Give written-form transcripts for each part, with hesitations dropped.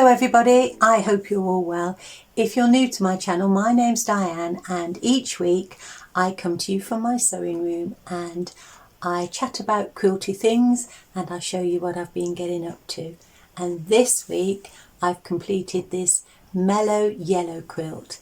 Hello everybody, I hope you're all well. If you're new to my channel, my name's Diane and each week I come to you from my sewing room and I chat about quilty things and I show you what I've been getting up to. And this week I've completed this mellow yellow quilt.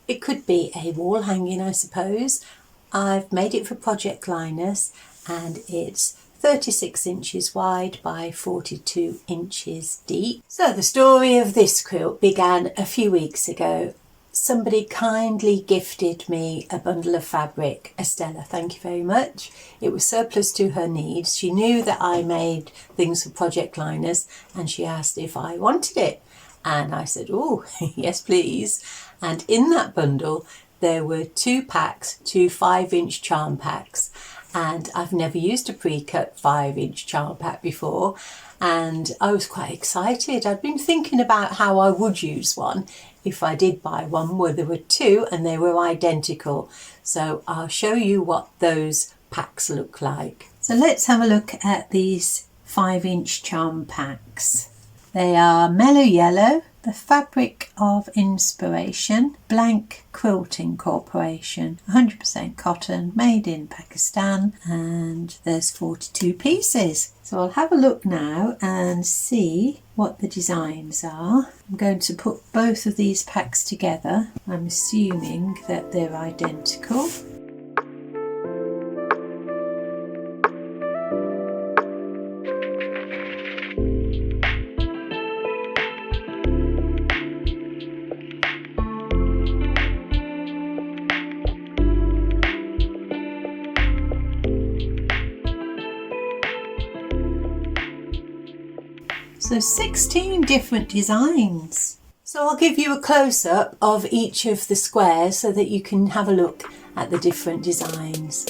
It could be a wall hanging, I suppose. I've made it for Project Linus and it's 36 inches wide by 42 inches deep. So the story of this quilt began a few weeks ago. Somebody kindly gifted me a bundle of fabric. Estella, thank you very much. It was surplus to her needs. She knew that I made things for Project Linus and she asked if I wanted it. And I said, oh, yes, please. And in that bundle, there were 2 packs, 2 5-inch charm packs. And I've never used a pre-cut 5-inch charm pack before. And I was quite excited. I'd been thinking about how I would use one if I did buy one, where there were 2 and they were identical. So I'll show you what those packs look like. So let's have a look at these 5-inch charm packs. They are Mellow Yellow, the Fabric of Inspiration, Blank Quilting Corporation, 100% cotton, made in Pakistan, and there's 42 pieces. So I'll have a look now and see what the designs are. I'm going to put both of these packs together. I'm assuming that they're identical. So 16 different designs. So I'll give you a close-up of each of the squares so that you can have a look at the different designs.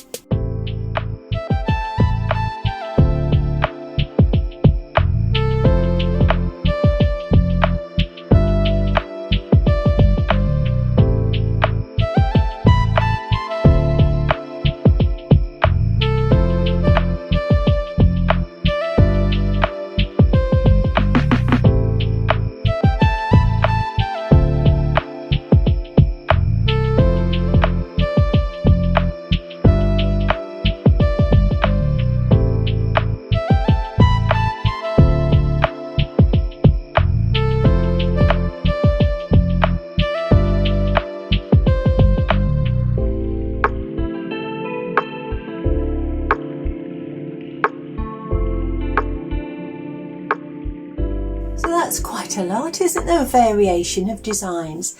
So that's quite a lot, isn't there? A variation of designs.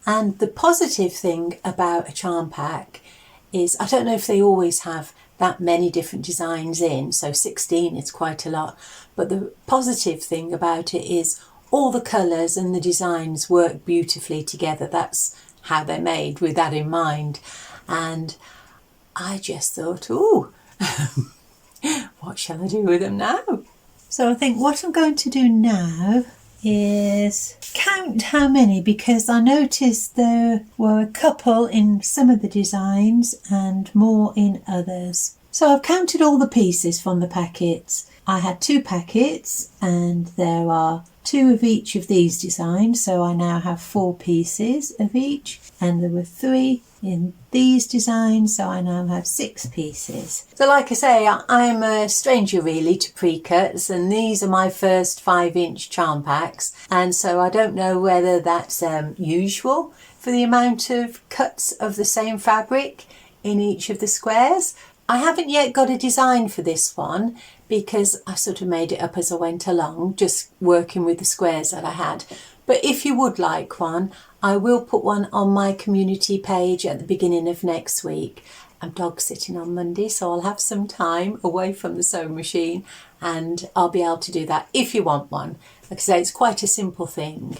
And the positive thing about a charm pack is, I don't know if they always have that many different designs in, so 16 is quite a lot. But the positive thing about it is all the colours and the designs work beautifully together. That's how they're made, with that in mind. And I just thought, ooh, what shall I do with them now? So I think what I'm going to do now is count how many, because I noticed there were a couple in some of the designs and more in others. So I've counted all the pieces from the packets. I had 2 packets and there are 2 of each of these designs, so I now have 4 pieces of each, and there were 3 in these designs, so I now have 6 pieces. So like I say, I'm a stranger really to pre-cuts, and these are my first 5-inch charm packs, and so I don't know whether that's usual for the amount of cuts of the same fabric in each of the squares. I haven't yet got a design for this one because I sort of made it up as I went along, just working with the squares that I had. But if you would like one, I will put one on my community page at the beginning of next week. I'm dog sitting on Monday, so I'll have some time away from the sewing machine and I'll be able to do that if you want one. Like I say, it's quite a simple thing,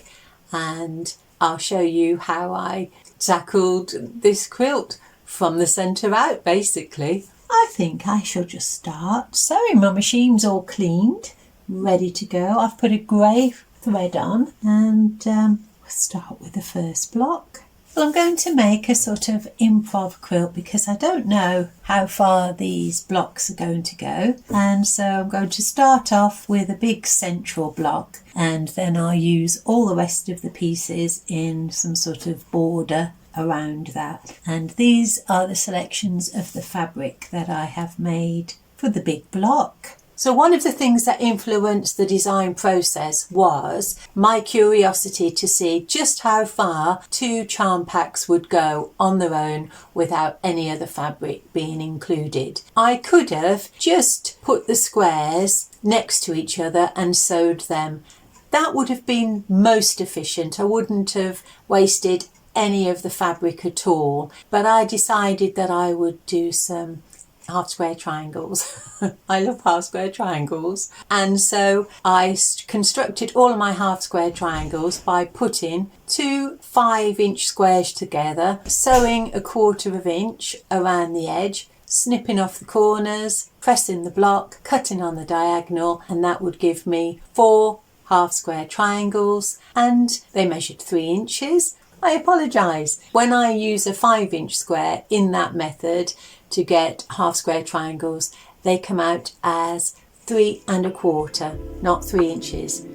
and I'll show you how I tackled this quilt from the centre out, basically. I think I shall just start sewing. My machine's all cleaned, ready to go. I've put a grey thread on and we'll start with the first block. So I'm going to make a sort of improv quilt because I don't know how far these blocks are going to go. And so I'm going to start off with a big central block, and then I'll use all the rest of the pieces in some sort of border around that. And these are the selections of the fabric that I have made for the big block. So one of the things that influenced the design process was my curiosity to see just how far 2 charm packs would go on their own without any other fabric being included. I could have just put the squares next to each other and sewed them. That would have been most efficient. I wouldn't have wasted any of the fabric at all, but I decided that I would do some half square triangles. I love half square triangles, and so I constructed all of my half square triangles by putting 2 5-inch squares together, sewing a 1/4 inch around the edge, snipping off the corners, pressing the block, cutting on the diagonal, and that would give me 4 half square triangles, and they measured 3 inches. I apologise. When I use a 5-inch square in that method to get half square triangles, they come out as 3 1/4, not 3 inches.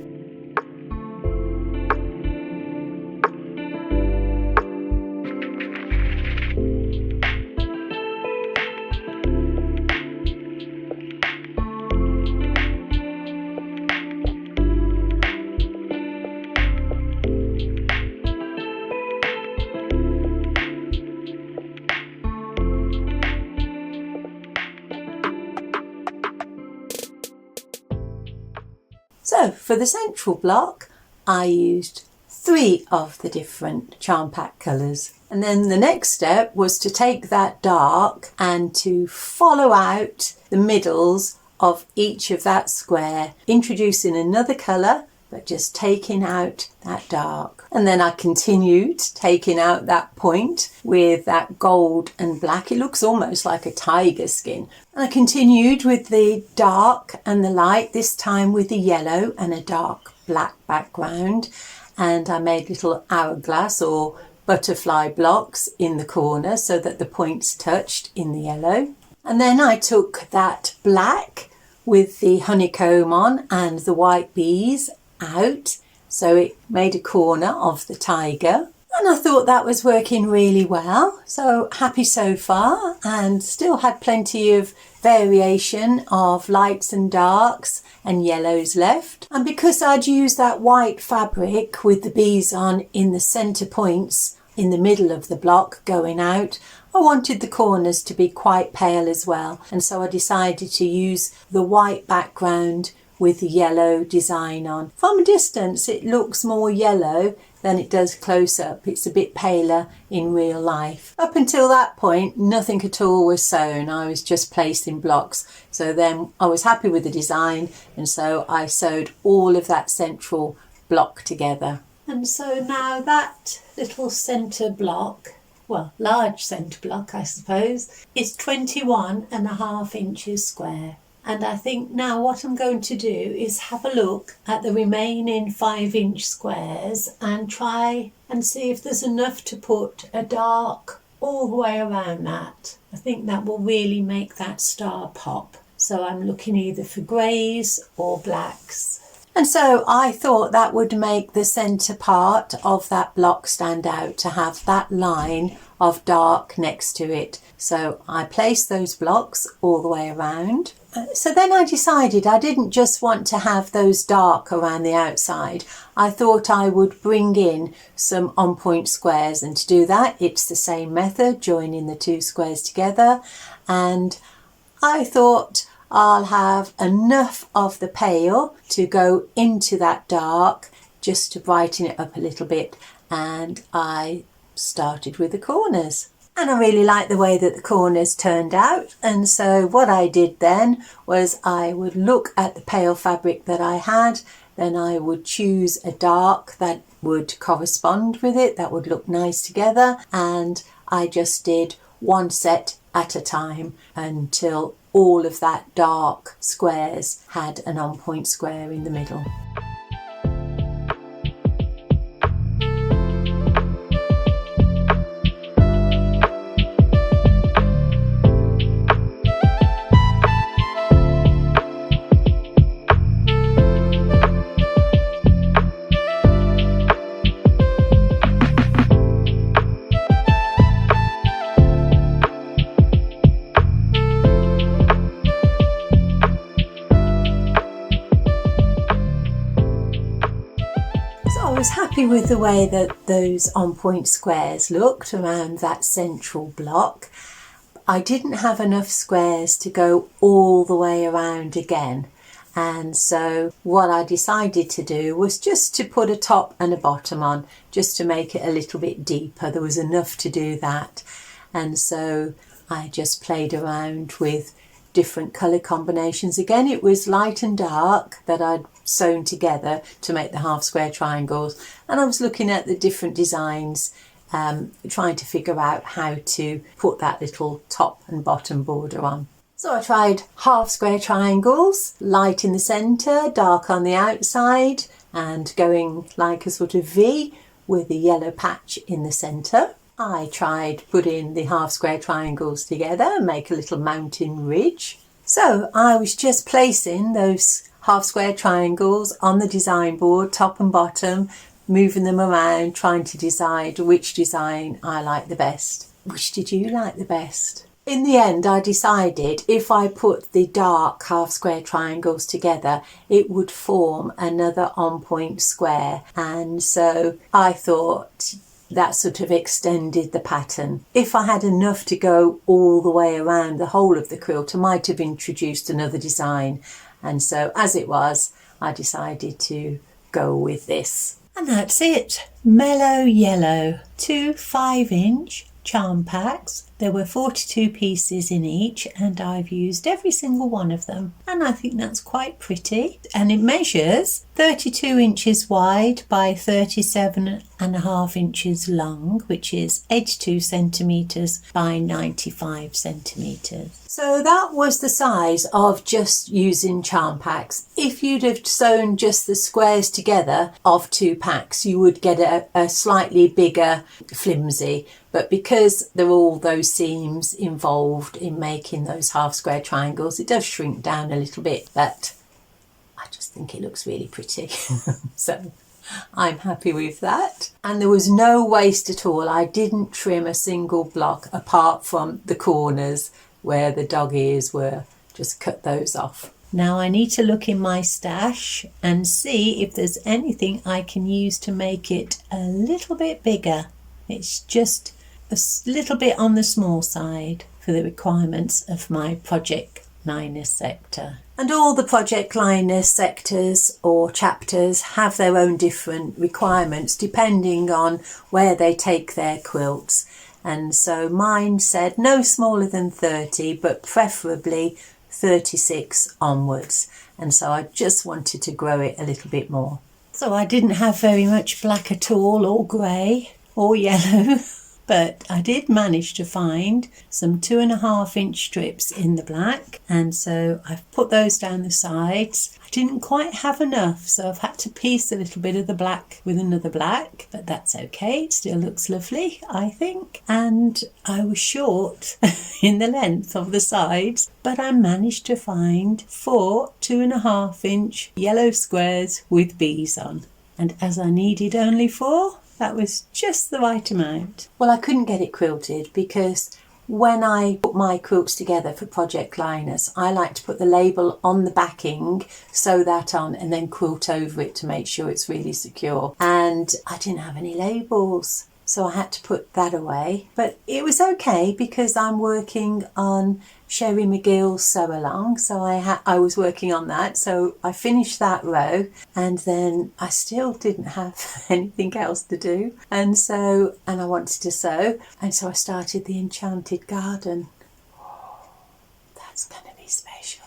So for the central block, I used 3 of the different charm pack colours. And then the next step was to take that dark and to follow out the middles of each of that square, introducing another colour, but just taking out that dark. And then I continued taking out that point with that gold and black. It looks almost like a tiger skin. And I continued with the dark and the light, this time with the yellow and a dark black background. And I made little hourglass or butterfly blocks in the corner so that the points touched in the yellow. And then I took that black with the honeycomb on and the white bees out, so it made a corner of the tiger, and I thought that was working really well. So happy so far, and still had plenty of variation of lights and darks and yellows left. And because I'd used that white fabric with the bees on in the centre points in the middle of the block going out, I wanted the corners to be quite pale as well, and so I decided to use the white background with the yellow design on. From a distance it looks more yellow than it does close up. It's a bit paler in real life. Up until that point nothing at all was sewn. I was just placing blocks. So then I was happy with the design, and so I sewed all of that central block together. And so now that little centre block, well, large centre block I suppose, is 21.5 inches square. And I think now what I'm going to do is have a look at the remaining 5-inch squares and try and see if there's enough to put a dark all the way around that. I think that will really make that star pop. So I'm looking either for greys or blacks. And so I thought that would make the centre part of that block stand out, to have that line of dark next to it. So I placed those blocks all the way around. So then I decided I didn't just want to have those dark around the outside. I thought I would bring in some on-point squares, and to do that it's the same method, joining the 2 squares together. And I thought I'll have enough of the pale to go into that dark just to brighten it up a little bit, and I started with the corners. And I really liked the way that the corners turned out, and so what I did then was I would look at the pale fabric that I had, then I would choose a dark that would correspond with it, that would look nice together, and I just did one set at a time until all of that dark squares had an on-point square in the middle. happy with the way that those on-point squares looked around that central block. I didn't have enough squares to go all the way around again. And so what I decided to do was just to put a top and a bottom on, just to make it a little bit deeper. There was enough to do that. And so I just played around with different colour combinations. Again, it was light and dark that I'd sewn together to make the half square triangles. And I was looking at the different designs, trying to figure out how to put that little top and bottom border on. So I tried half square triangles, light in the centre, dark on the outside, and going like a sort of V with a yellow patch in the centre. I tried putting the half square triangles together and make a little mountain ridge. So I was just placing those half square triangles on the design board, top and bottom, moving them around, trying to decide which design I like the best. Which did you like the best? In the end, I decided if I put the dark half square triangles together, it would form another on-point square. And so I thought that sort of extended the pattern. If I had enough to go all the way around the whole of the quilt, I might have introduced another design. And so as it was, I decided to go with this. And that's it. Mellow Yellow. 2 5-inch charm packs. There were 42 pieces in each, and I've used every single one of them, and I think that's quite pretty. And it measures 32 inches wide by 37.5 inches long, which is 82 centimetres by 95 centimetres. So that was the size of just using charm packs. If you'd have sewn just the squares together of 2 packs, you would get a slightly bigger flimsy. But because there are all those seams involved in making those half square triangles, it does shrink down a little bit, but I just think it looks really pretty. So I'm happy with that. And there was no waste at all. I didn't trim a single block apart from the corners where the dog ears were. Just cut those off. Now I need to look in my stash and see if there's anything I can use to make it a little bit bigger. It's just a little bit on the small side for the requirements of my Project Linus sector. And all the Project Linus sectors or chapters have their own different requirements depending on where they take their quilts. And so mine said no smaller than 30, but preferably 36 onwards. And so I just wanted to grow it a little bit more. So I didn't have very much black at all, or grey, or yellow. But I did manage to find some 2.5-inch strips in the black, and so I've put those down the sides. I didn't quite have enough, so I've had to piece a little bit of the black with another black, but that's okay. It still looks lovely, I think. And I was short in the length of the sides, but I managed to find 4 2.5-inch yellow squares with bees on. And as I needed only 4, that was just the right amount. Well, I couldn't get it quilted because when I put my quilts together for Project Linus, I like to put the label on the backing, sew that on, and then quilt over it to make sure it's really secure. And I didn't have any labels, so I had to put that away. But it was okay because I'm working on Sherry McGill's Sew Along, so I was working on that, so I finished that row, and then I still didn't have anything else to do, and I wanted to sew, and so I started the Enchanted Garden. Oh, that's going to be special.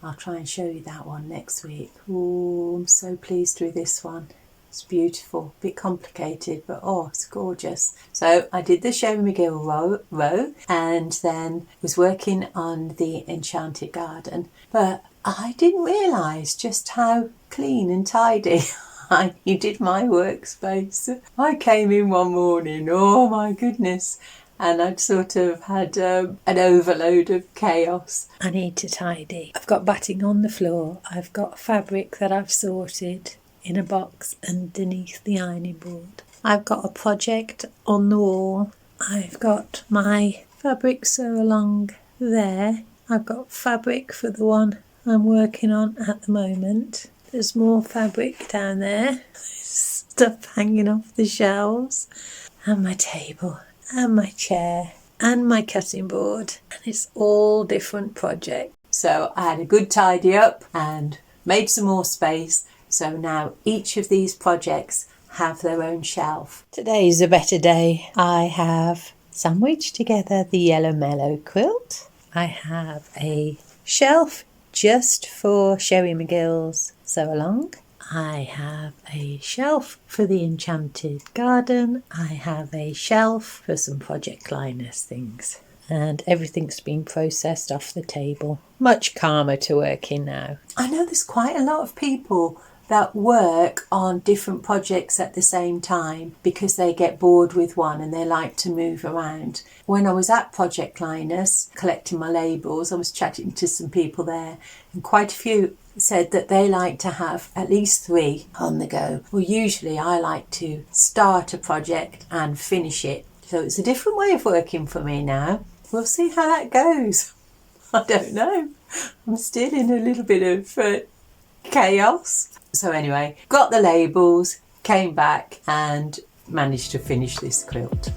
I'll try and show you that one next week. Oh, I'm so pleased with this one. It's beautiful, a bit complicated, but oh, it's gorgeous. So I did the Sherry McGill row and then was working on the Enchanted Garden. But I didn't realise just how clean and tidy I needed my workspace. I came in one morning, oh my goodness, and I'd sort of had an overload of chaos. I need to tidy. I've got batting on the floor. I've got fabric that I've sorted in a box underneath the ironing board. I've got a project on the wall. I've got my fabric sew along there. I've got fabric for the one I'm working on at the moment. There's more fabric down there. There's stuff hanging off the shelves, and my table, and my chair, and my cutting board, and it's all different projects. So I had a good tidy up and made some more space, so now each of these projects have their own shelf. Today's a better day. I have sandwiched together the Yellow Mellow quilt. I have a shelf just for Sherry McGill's Sew Along. I have a shelf for the Enchanted Garden. I have a shelf for some Project Linus things. And everything's been processed off the table. Much calmer to work in now. I know there's quite a lot of people that work on different projects at the same time because they get bored with one and they like to move around. When I was at Project Linus collecting my labels, I was chatting to some people there, and quite a few said that they like to have at least 3 on the go. Well, usually I like to start a project and finish it. So it's a different way of working for me now. We'll see how that goes. I don't know. I'm still in a little bit of chaos. So anyway, got the labels, came back and managed to finish this quilt.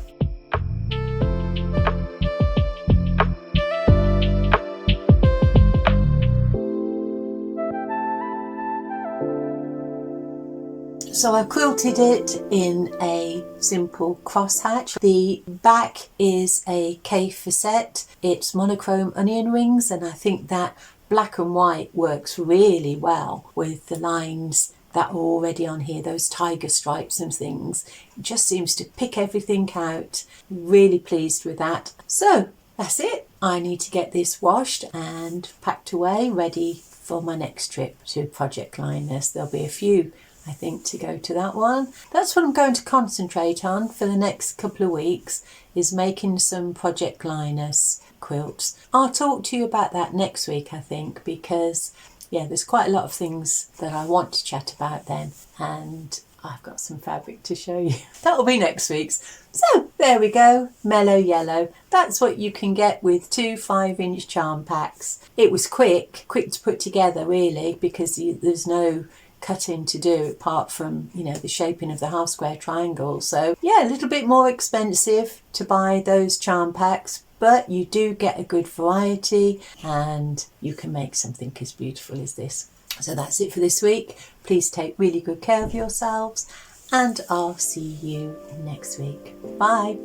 So I've quilted it in a simple crosshatch. The back is a K-facette. It's monochrome onion rings, and I think that black and white works really well with the lines that are already on here, those tiger stripes and things. It just seems to pick everything out. Really pleased with that. So that's it. I need to get this washed and packed away, ready for my next trip to Project Linus. There'll be a few, I think, to go to that one. That's what I'm going to concentrate on for the next couple of weeks, is making some Project Linus quilts. I'll talk to you about that next week, I think, because there's quite a lot of things that I want to chat about then, and I've got some fabric to show you. That'll be next week's. So there we go, Mellow Yellow. That's what you can get with 2 5-inch charm packs. It was quick to put together really, because there's no cutting to do apart from the shaping of the half square triangle. So a little bit more expensive to buy those charm packs, but you do get a good variety and you can make something as beautiful as this. So that's it for this week. Please take really good care of yourselves, and I'll see you next week. Bye.